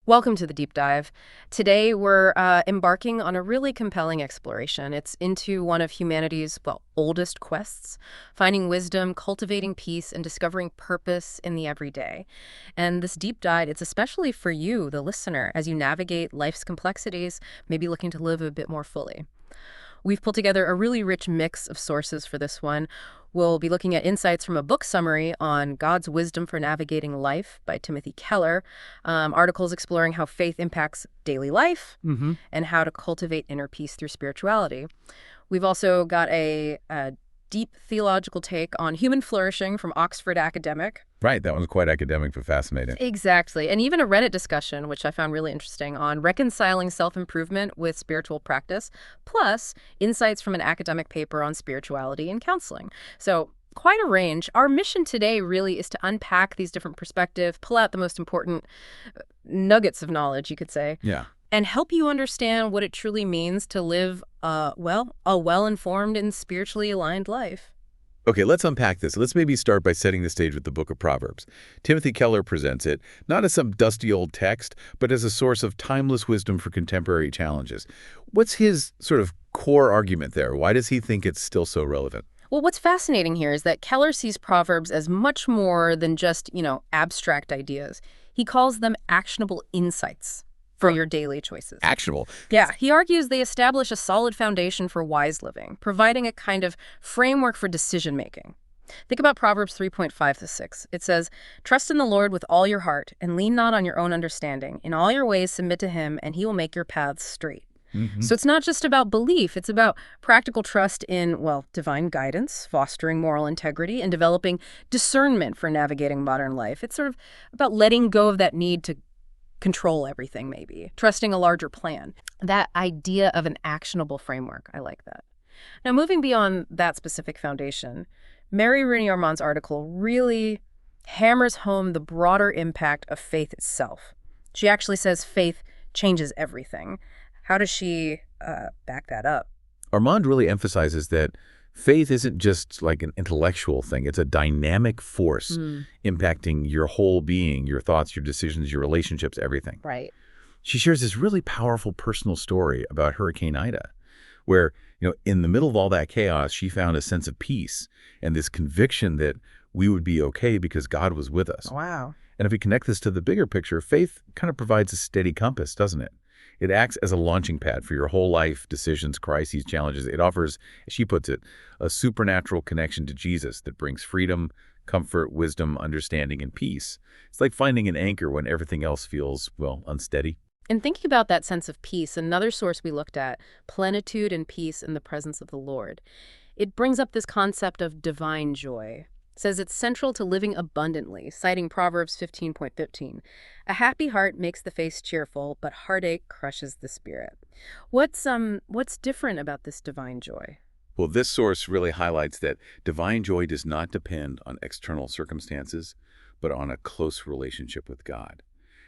Welcome to the deep dive. Today, we're embarking on a really compelling exploration. It's into one of humanity's, oldest quests, finding wisdom, cultivating peace, and discovering purpose in the everyday. And this deep dive, it's especially for you, the listener, as you navigate life's complexities, maybe looking to live a bit more fully. We've pulled together a really rich mix of sources for this one. We'll be looking at insights from a book summary on God's Wisdom for Navigating Life by Timothy Keller, articles exploring how faith impacts daily life, and how to cultivate inner peace through spirituality. We've also got a deep theological take on human flourishing from Oxford Academic. Right, that one's quite academic but fascinating. Exactly. And even a Reddit discussion, which I found really interesting, on reconciling self-improvement with spiritual practice, plus insights from an academic paper on spirituality and counseling. So quite a range. Our mission today really is to unpack these different perspectives, pull out the most important nuggets of knowledge, you could say, Yeah. and help you understand what it truly means to live, a well-informed and spiritually aligned life. Okay, let's unpack this. Let's maybe start by setting the stage with the book of Proverbs. Timothy Keller presents it not as some dusty old text, but as a source of timeless wisdom for contemporary challenges. What's his sort of core argument there? Why does he think it's still so relevant? Well, what's fascinating here is that Keller sees Proverbs as much more than just, abstract ideas. He calls them actionable insights for your daily choices. Actionable. Yeah, he argues they establish a solid foundation for wise living, providing a kind of framework for decision-making. Think about Proverbs 3.5-6. It says, "Trust in the Lord with all your heart, and lean not on your own understanding. In all your ways submit to him, and he will make your paths straight." So it's not just about belief, it's about practical trust in, divine guidance, fostering moral integrity, and developing discernment for navigating modern life. It's sort of about letting go of that need to control everything, maybe, trusting a larger plan. That idea of an actionable framework, I like that. Now, moving beyond that specific foundation, Mary Rooney Armand's article really hammers home the broader impact of faith itself. She actually says faith changes everything. How does she back that up? Armand really emphasizes that faith isn't just like an intellectual thing. It's a dynamic force impacting your whole being, your thoughts, your decisions, your relationships, everything. Right. She shares this really powerful personal story about Hurricane Ida, where, in the middle of all that chaos, she found a sense of peace and this conviction that we would be okay because God was with us. Wow. And if we connect this to the bigger picture, faith kind of provides a steady compass, doesn't it? It acts as a launching pad for your whole life, decisions, crises, challenges. It offers, as she puts it, a supernatural connection to Jesus that brings freedom, comfort, wisdom, understanding, and peace. It's like finding an anchor when everything else feels, unsteady. And thinking about that sense of peace, another source we looked at, plenitude and peace in the presence of the Lord, it brings up this concept of divine joy. It says it's central to living abundantly, citing Proverbs 15.15. "A happy heart makes the face cheerful, but heartache crushes the spirit." What's different about this divine joy? Well, this source really highlights that divine joy does not depend on external circumstances, but on a close relationship with God.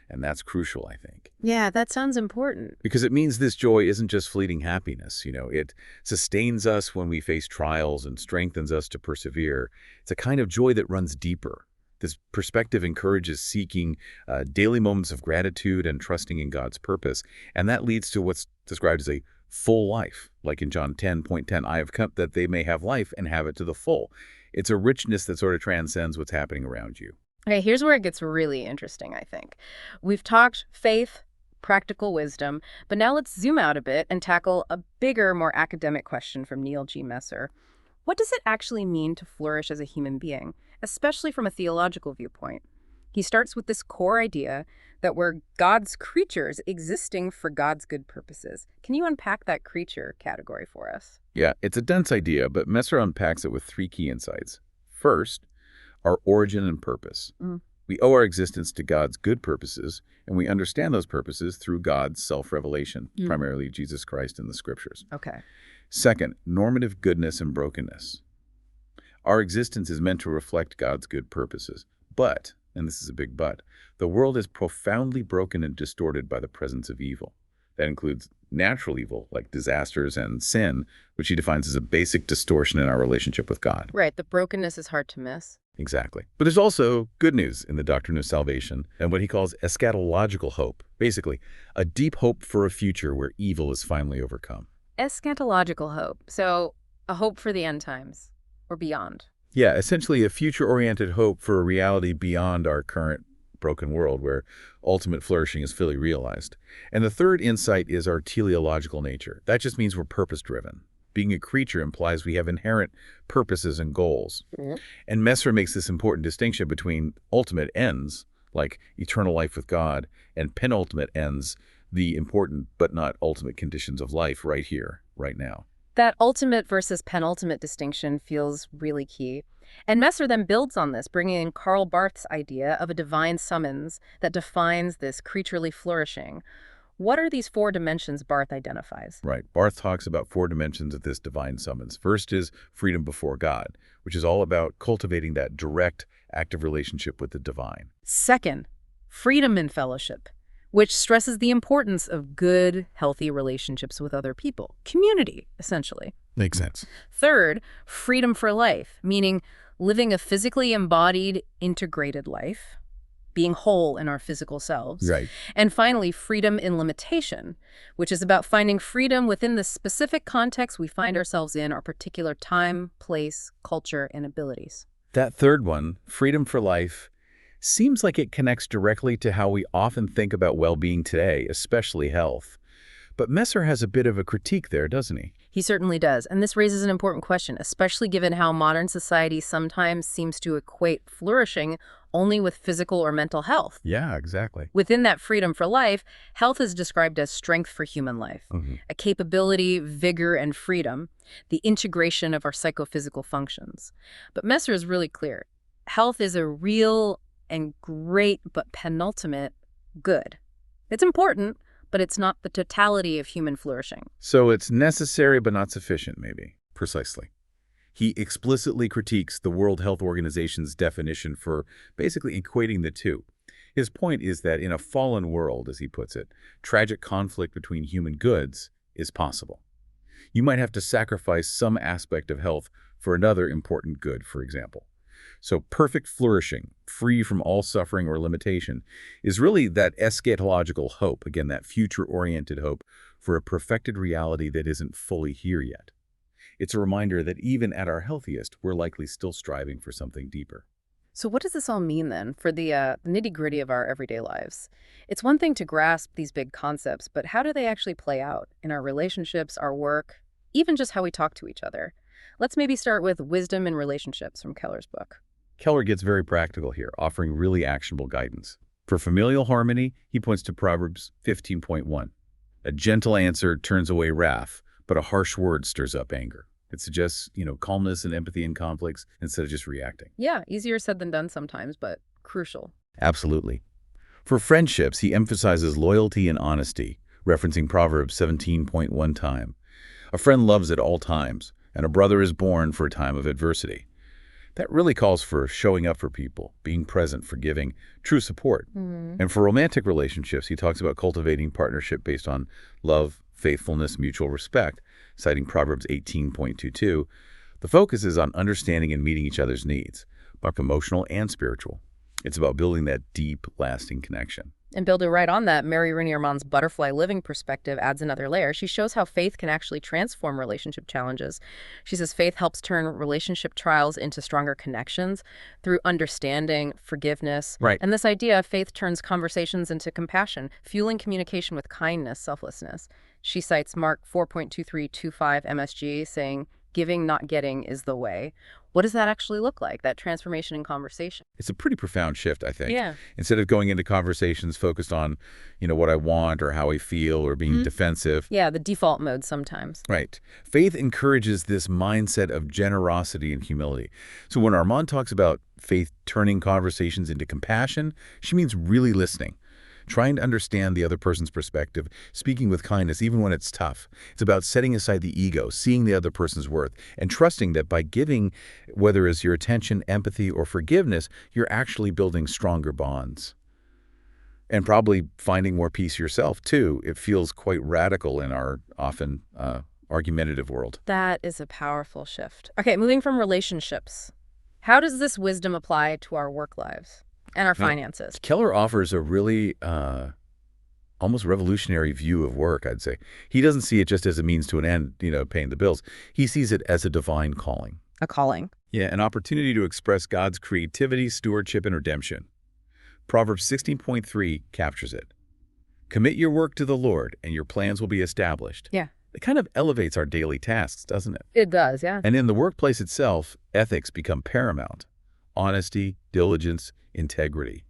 And that's crucial, I think. Yeah, that sounds important. Because it means this joy isn't just fleeting happiness. It sustains us when we face trials and strengthens us to persevere. It's a kind of joy that runs deeper. This perspective encourages seeking daily moments of gratitude and trusting in God's purpose. And that leads to what's described as a full life. Like in John 10:10, "I have come that they may have life and have it to the full." It's a richness that sort of transcends what's happening around you. Okay, here's where it gets really interesting, I think. We've talked faith, practical wisdom, but now let's zoom out a bit and tackle a bigger, more academic question from Neil G. Messer. What does it actually mean to flourish as a human being, especially from a theological viewpoint? He starts with this core idea that we're God's creatures existing for God's good purposes. Can you unpack that creature category for us? Yeah, it's a dense idea, but Messer unpacks it with three key insights. First, our origin and purpose. We owe our existence to God's good purposes, and we understand those purposes through God's self-revelation, primarily Jesus Christ in the Scriptures. Okay. Second, normative goodness and brokenness. Our existence is meant to reflect God's good purposes. But, and this is a big but, the world is profoundly broken and distorted by the presence of evil. That includes natural evil, like disasters and sin, which he defines as a basic distortion in our relationship with God. Right, the brokenness is hard to miss. Exactly. But there's also good news in the doctrine of salvation and what he calls eschatological hope. Basically, a deep hope for a future where evil is finally overcome. Eschatological hope. So a hope for the end times or beyond. Yeah, essentially a future-oriented hope for a reality beyond our current broken world where ultimate flourishing is fully realized. And the third insight is our teleological nature. That just means we're purpose-driven. Being a creature implies we have inherent purposes and goals. Mhm. And Messer makes this important distinction between ultimate ends, like eternal life with God, and penultimate ends, the important but not ultimate conditions of life right here, right now. That ultimate versus penultimate distinction feels really key. And Messer then builds on this, bringing in Karl Barth's idea of a divine summons that defines this creaturely flourishing. What are these four dimensions Barth identifies? Right. Barth talks about four dimensions of this divine summons. First is freedom before God, which is all about cultivating that direct, active relationship with the divine. Second, freedom in fellowship, which stresses the importance of good, healthy relationships with other people. Community, essentially. Makes sense. Third, freedom for life, meaning living a physically embodied, integrated life, being whole in our physical selves. Right. And finally, freedom in limitation, which is about finding freedom within the specific context we find ourselves in, our particular time, place, culture, and abilities. That third one, freedom for life, seems like it connects directly to how we often think about well-being today, especially health. But Messer has a bit of a critique there, doesn't he? He certainly does, and this raises an important question, especially given how modern society sometimes seems to equate flourishing only with physical or mental health. Yeah, exactly. Within that freedom for life, health is described as strength for human life, a capability, vigor, and freedom, the integration of our psychophysical functions. But Messer is really clear. Health is a real and great but penultimate good. It's important, but it's not the totality of human flourishing. So it's necessary but not sufficient, maybe. Precisely. He explicitly critiques the World Health Organization's definition for basically equating the two. His point is that in a fallen world, as he puts it, tragic conflict between human goods is possible. You might have to sacrifice some aspect of health for another important good, for example. So perfect flourishing, free from all suffering or limitation, is really that eschatological hope, again, that future-oriented hope for a perfected reality that isn't fully here yet. It's a reminder that even at our healthiest, we're likely still striving for something deeper. So what does this all mean then for the nitty-gritty of our everyday lives? It's one thing to grasp these big concepts, but how do they actually play out in our relationships, our work, even just how we talk to each other? Let's maybe start with Wisdom in Relationships from Keller's book. Keller gets very practical here, offering really actionable guidance. For familial harmony, he points to Proverbs 15.1. A gentle answer turns away wrath, but a harsh word stirs up anger. It suggests, calmness and empathy in conflicts instead of just reacting. Yeah, easier said than done sometimes, but crucial. Absolutely. For friendships, he emphasizes loyalty and honesty, referencing Proverbs 17.1 time. A friend loves at all times, and a brother is born for a time of adversity. That really calls for showing up for people, being present, forgiving, true support. And for romantic relationships, he talks about cultivating partnership based on love, faithfulness, mutual respect, citing Proverbs 18.22. The focus is on understanding and meeting each other's needs, both emotional and spiritual. It's about building that deep, lasting connection. And building right on that, Mary Rooney-Armand's butterfly living perspective adds another layer. She shows how faith can actually transform relationship challenges. She says faith helps turn relationship trials into stronger connections through understanding, forgiveness. Right. And this idea of faith turns conversations into compassion, fueling communication with kindness, selflessness. She cites Mark 4.2325 MSG, saying, "Giving, not getting, is the way." What does that actually look like, that transformation in conversation? It's a pretty profound shift, I think. Yeah. Instead of going into conversations focused on, what I want or how I feel or being defensive. Yeah, the default mode sometimes. Right. Faith encourages this mindset of generosity and humility. So when Armand talks about faith turning conversations into compassion, she means really listening, trying to understand the other person's perspective, speaking with kindness even when it's tough. It's about setting aside the ego, seeing the other person's worth, and trusting that by giving, whether it's your attention, empathy, or forgiveness, you're actually building stronger bonds. And probably finding more peace yourself, too. It feels quite radical in our often argumentative world. That is a powerful shift. Okay, moving from relationships. How does this wisdom apply to our work lives and our Now, finances? Keller offers a really almost revolutionary view of work, I'd say. He doesn't see it just as a means to an end, paying the bills. He sees it as a divine calling. A calling. Yeah, an opportunity to express God's creativity, stewardship, and redemption. Proverbs 16.3 captures it. Commit your work to the Lord, and your plans will be established. Yeah. It kind of elevates our daily tasks, doesn't it? It does, yeah. And in the workplace itself, ethics become paramount. Honesty, diligence, integrity.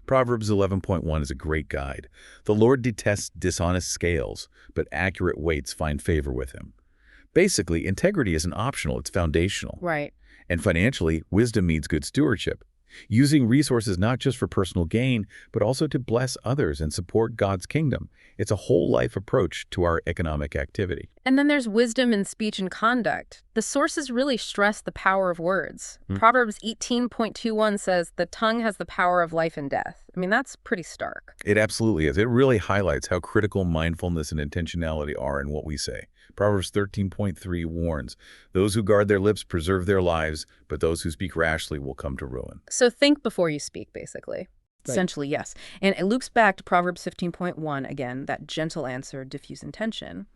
Proverbs 11.1 is a great guide. The Lord detests dishonest scales, but accurate weights find favor with him. Basically, integrity isn't optional, it's foundational. Right. And financially, wisdom means good stewardship. Using resources not just for personal gain, but also to bless others and support God's kingdom. It's a whole life approach to our economic activity. And then there's wisdom in speech and conduct. The sources really stress the power of words. Proverbs 18.21 says, the tongue has the power of life and death. I mean, that's pretty stark. It absolutely is. It really highlights how critical mindfulness and intentionality are in what we say. Proverbs 13.3 warns, those who guard their lips preserve their lives, but those who speak rashly will come to ruin. So think before you speak, basically. Right. Essentially, yes. And it loops back to Proverbs 15.1, again, that gentle answer, diffuse intention.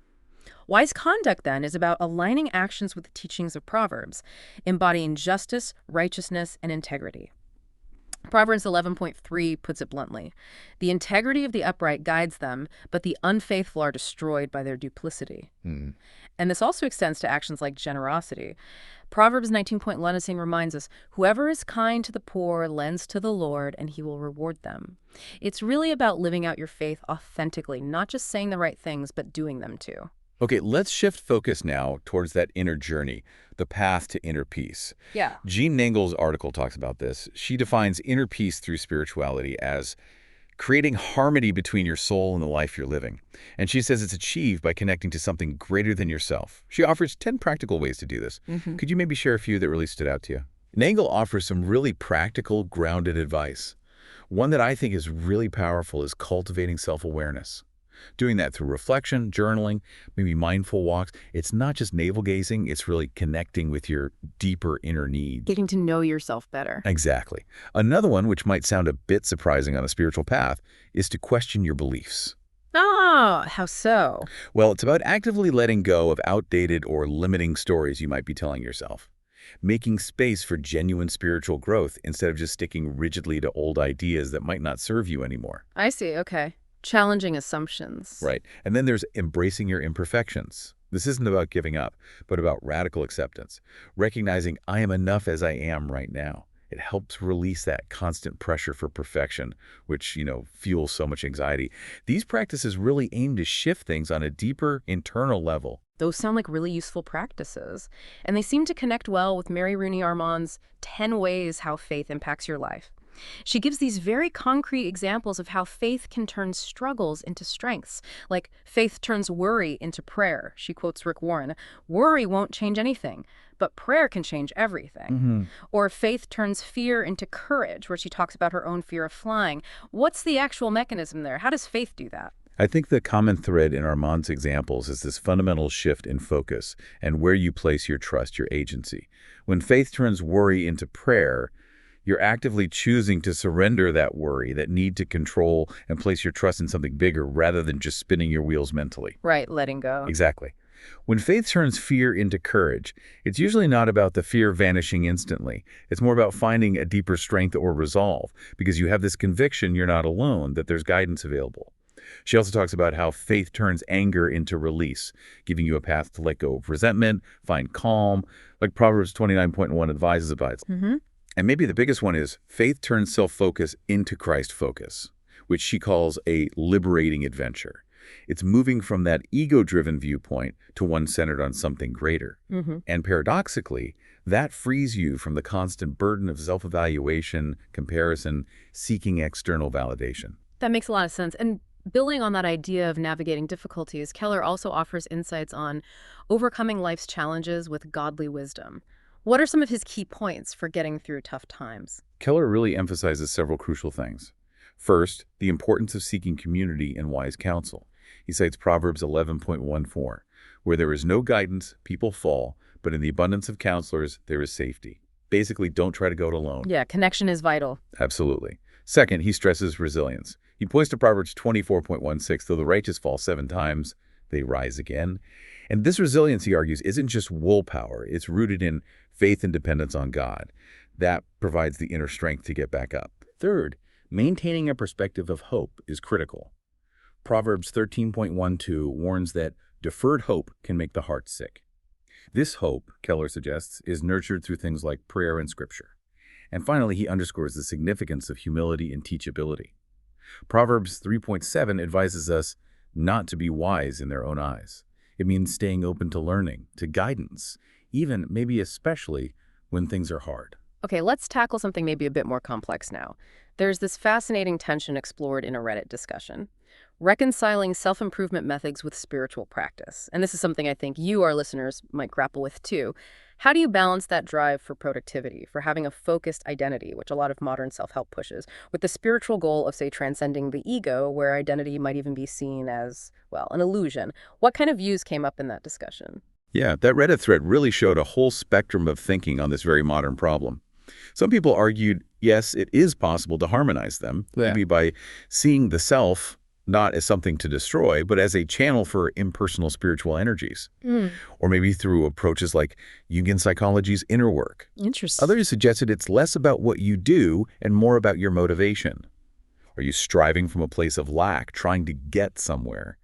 Wise conduct, then, is about aligning actions with the teachings of Proverbs, embodying justice, righteousness, and integrity. Proverbs 11.3 puts it bluntly. The integrity of the upright guides them, but the unfaithful are destroyed by their duplicity. And this also extends to actions like generosity. Proverbs 19.1 reminds us, whoever is kind to the poor lends to the Lord, and he will reward them. It's really about living out your faith authentically, not just saying the right things, but doing them too. Okay, let's shift focus now towards that inner journey, the path to inner peace. Yeah. Jean Nangel's article talks about this. She defines inner peace through spirituality as creating harmony between your soul and the life you're living. And she says it's achieved by connecting to something greater than yourself. She offers 10 practical ways to do this. Could you maybe share a few that really stood out to you? Nangel offers some really practical, grounded advice. One that I think is really powerful is cultivating self-awareness. Doing that through reflection, journaling, maybe mindful walks. It's not just navel-gazing, it's really connecting with your deeper inner needs. Getting to know yourself better. Exactly. Another one, which might sound a bit surprising on a spiritual path, is to question your beliefs. Oh, how so? Well, it's about actively letting go of outdated or limiting stories you might be telling yourself. Making space for genuine spiritual growth instead of just sticking rigidly to old ideas that might not serve you anymore. I see, okay. Challenging assumptions. Right. And then there's embracing your imperfections. This isn't about giving up, but about radical acceptance. Recognizing I am enough as I am right now. It helps release that constant pressure for perfection, which, fuels so much anxiety. These practices really aim to shift things on a deeper internal level. Those sound like really useful practices. And they seem to connect well with Mary Rooney Armand's 10 ways how faith impacts your life. She gives these very concrete examples of how faith can turn struggles into strengths, like faith turns worry into prayer. She quotes Rick Warren, worry won't change anything, but prayer can change everything. Or faith turns fear into courage, where she talks about her own fear of flying. What's the actual mechanism there? How does faith do that? I think the common thread in Armand's examples is this fundamental shift in focus and where you place your trust, your agency. When faith turns worry into prayer, you're actively choosing to surrender that worry, that need to control, and place your trust in something bigger rather than just spinning your wheels mentally. Right, letting go. Exactly. When faith turns fear into courage, it's usually not about the fear vanishing instantly. It's more about finding a deeper strength or resolve, because you have this conviction you're not alone, that there's guidance available. She also talks about how faith turns anger into release, giving you a path to let go of resentment, find calm, like Proverbs 29.1 advises about. And maybe the biggest one is faith turns self-focus into Christ focus, which she calls a liberating adventure. It's moving from that ego-driven viewpoint to one centered on something greater. And paradoxically, that frees you from the constant burden of self-evaluation, comparison, seeking external validation. That makes a lot of sense. And building on that idea of navigating difficulties, Keller also offers insights on overcoming life's challenges with godly wisdom. What are some of his key points for getting through tough times? Keller really emphasizes several crucial things. First, the importance of seeking community and wise counsel. He cites Proverbs 11.14, where there is no guidance, people fall, but in the abundance of counselors, there is safety. basically don't try to go it alone. Yeah, connection is vital. Absolutely. Second, he stresses resilience. He points to Proverbs 24.16, though the righteous fall 7 times, they rise again. And this resilience, he argues, isn't just willpower. It's rooted in faith and dependence on God. That provides the inner strength to get back up. Third, maintaining a perspective of hope is critical. Proverbs 13.12 warns that deferred hope can make the heart sick. This hope, Keller suggests, is nurtured through things like prayer and scripture. And finally, he underscores the significance of humility and teachability. Proverbs 3.7 advises us not to be wise in their own eyes. It means staying open to learning, to guidance, even, maybe especially, when things are hard. Okay, let's tackle something maybe a bit more complex now. There's this fascinating tension explored in a Reddit discussion, reconciling self-improvement methods with spiritual practice. And this is something I think you, our listeners, might grapple with too. How do you balance that drive for productivity, for having a focused identity, which a lot of modern self-help pushes, with the spiritual goal of, say, transcending the ego, where identity might even be seen as, well, an illusion? What kind of views came up in that discussion? Yeah, that Reddit thread really showed a whole spectrum of thinking on this very modern problem. Some people argued, yes, it is possible to harmonize them, maybe by seeing the self not as something to destroy, but as a channel for impersonal spiritual energies. Or maybe through approaches like Jungian psychology's inner work. Interesting. Others suggested it's less about what you do and more about your motivation. Are you striving from a place of lack, trying to get somewhere?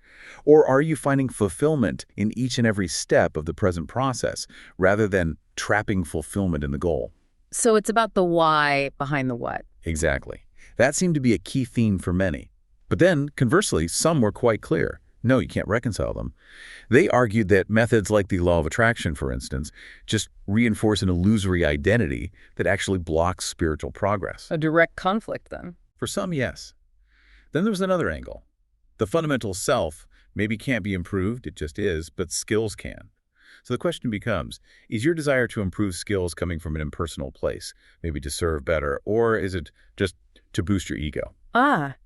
Or are you finding fulfillment in each and every step of the present process, rather than trapping fulfillment in the goal? So it's about the why behind the what. Exactly. That seemed to be a key theme for many. But then, conversely, some were quite clear. No, you can't reconcile them. They argued that methods like the law of attraction, for instance, just reinforce an illusory identity that actually blocks spiritual progress. A direct conflict, then. For some, yes. Then there was another angle. The fundamental self maybe can't be improved, it just is, but skills can. So the question becomes, is your desire to improve skills coming from an impersonal place, maybe to serve better, or is it just to boost your ego?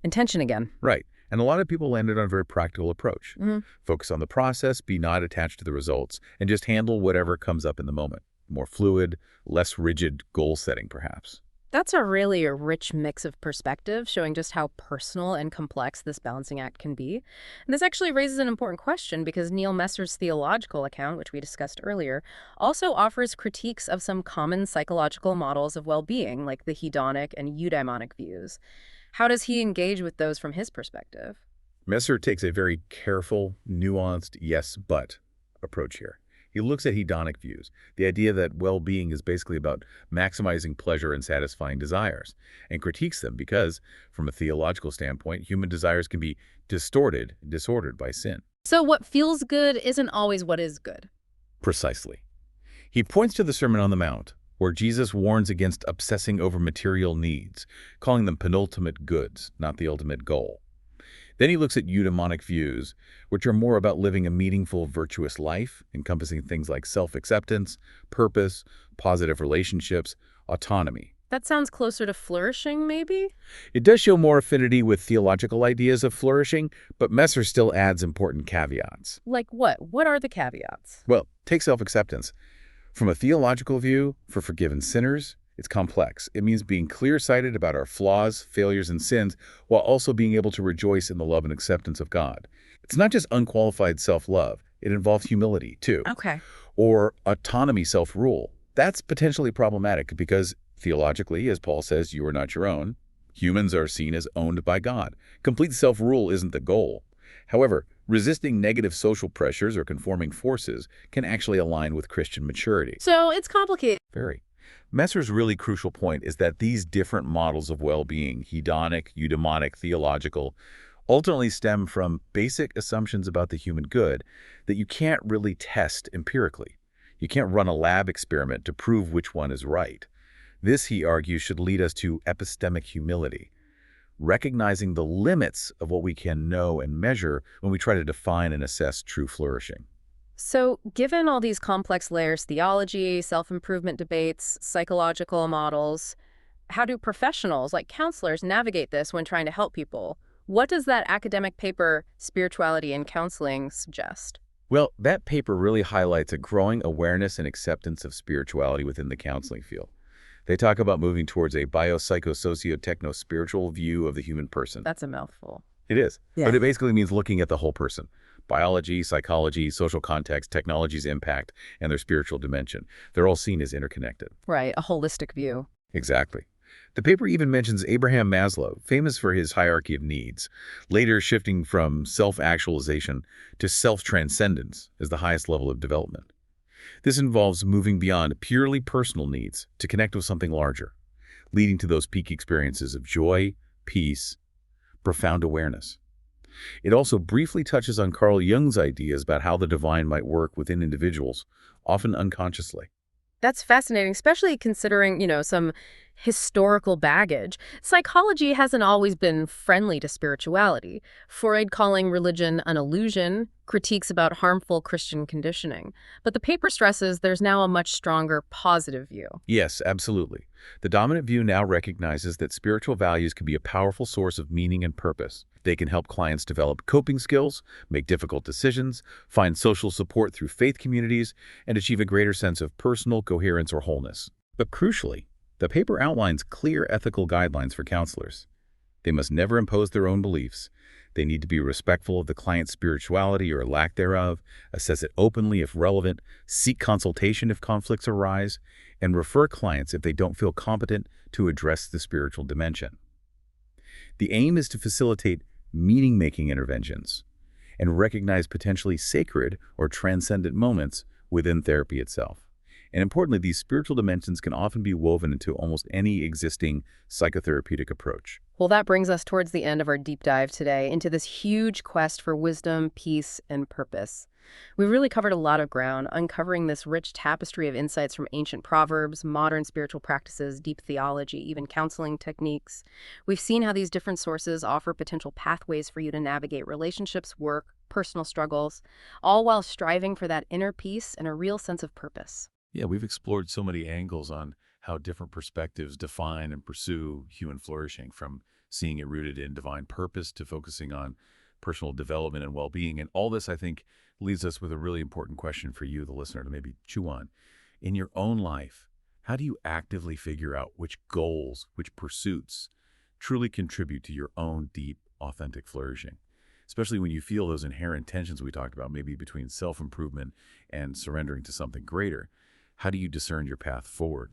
Intention again. Right. And a lot of people landed on a very practical approach. Focus on the process, be not attached to the results, and just handle whatever comes up in the moment. More fluid, less rigid goal setting, perhaps. That's a really rich mix of perspectives, showing just how personal and complex this balancing act can be. And this actually raises an important question because Neil Messer's theological account, which we discussed earlier, also offers critiques of some common psychological models of well-being, like the hedonic and eudaimonic views. How does he engage with those from his perspective? Messer takes a very careful, nuanced yes, but approach here. He looks at hedonic views, the idea that well-being is basically about maximizing pleasure and satisfying desires, and critiques them because, from a theological standpoint, human desires can be distorted and disordered by sin. So what feels good isn't always what is good. Precisely. He points to the Sermon on the Mount, where Jesus warns against obsessing over material needs, calling them penultimate goods, not the ultimate goal. Then he looks at eudaimonic views, which are more about living a meaningful, virtuous life, encompassing things like self-acceptance, purpose, positive relationships, autonomy. That sounds closer to flourishing, maybe? It does show more affinity with theological ideas of flourishing, but Messer still adds important caveats. Like what? What are the caveats? Well, take self-acceptance. From a theological view, for forgiven sinners, it's complex. It means being clear-sighted about our flaws, failures, and sins, while also being able to rejoice in the love and acceptance of God. It's not just unqualified self-love. It involves humility, too. Okay. Or autonomy, self-rule. That's potentially problematic because, theologically, as Paul says, you are not your own. Humans are seen as owned by God. Complete self-rule isn't the goal. However, resisting negative social pressures or conforming forces can actually align with Christian maturity. So it's complicated. Very. Messer's really crucial point is that these different models of well-being, hedonic, eudaimonic, theological, ultimately stem from basic assumptions about the human good that you can't really test empirically. You can't run a lab experiment to prove which one is right. This, he argues, should lead us to epistemic humility, recognizing the limits of what we can know and measure when we try to define and assess true flourishing. So given all these complex layers, theology, self-improvement debates, psychological models, how do professionals like counselors navigate this when trying to help people? What does that academic paper, Spirituality and Counseling, suggest? Well, that paper really highlights a growing awareness and acceptance of spirituality within the counseling field. They talk about moving towards a biopsychosociotechno-spiritual view of the human person. That's a mouthful. It is. Yeah. But it basically means looking at the whole person. Biology, psychology, social context, technology's impact, and their spiritual dimension. They're all seen as interconnected. Right, a holistic view. Exactly. The paper even mentions Abraham Maslow, famous for his hierarchy of needs, later shifting from self-actualization to self-transcendence as the highest level of development. This involves moving beyond purely personal needs to connect with something larger, leading to those peak experiences of joy, peace, profound awareness. It also briefly touches on Carl Jung's ideas about how the divine might work within individuals, often unconsciously. That's fascinating, especially considering, some historical baggage. Psychology hasn't always been friendly to spirituality. Freud calling religion an illusion, critiques about harmful Christian conditioning. But the paper stresses there's now a much stronger positive view. Yes, absolutely. The dominant view now recognizes that spiritual values can be a powerful source of meaning and purpose. They can help clients develop coping skills, make difficult decisions, find social support through faith communities, and achieve a greater sense of personal coherence or wholeness. But crucially, the paper outlines clear ethical guidelines for counselors. They must never impose their own beliefs. They need to be respectful of the client's spirituality or lack thereof, assess it openly if relevant, seek consultation if conflicts arise, and refer clients if they don't feel competent to address the spiritual dimension. The aim is to facilitate meaning-making interventions and recognize potentially sacred or transcendent moments within therapy itself. And importantly, these spiritual dimensions can often be woven into almost any existing psychotherapeutic approach. Well, that brings us towards the end of our deep dive today into this huge quest for wisdom, peace, and purpose. We really covered a lot of ground, uncovering this rich tapestry of insights from ancient proverbs, modern spiritual practices, deep theology, even counseling techniques. We've seen how these different sources offer potential pathways for you to navigate relationships, work, personal struggles, all while striving for that inner peace and a real sense of purpose. Yeah, we've explored so many angles on how different perspectives define and pursue human flourishing, from seeing it rooted in divine purpose to focusing on personal development and well-being. And all this, I think, leaves us with a really important question for you, the listener, to maybe chew on. In your own life, how do you actively figure out which goals, which pursuits truly contribute to your own deep, authentic flourishing? Especially when you feel those inherent tensions we talked about, maybe between self-improvement and surrendering to something greater. How do you discern your path forward?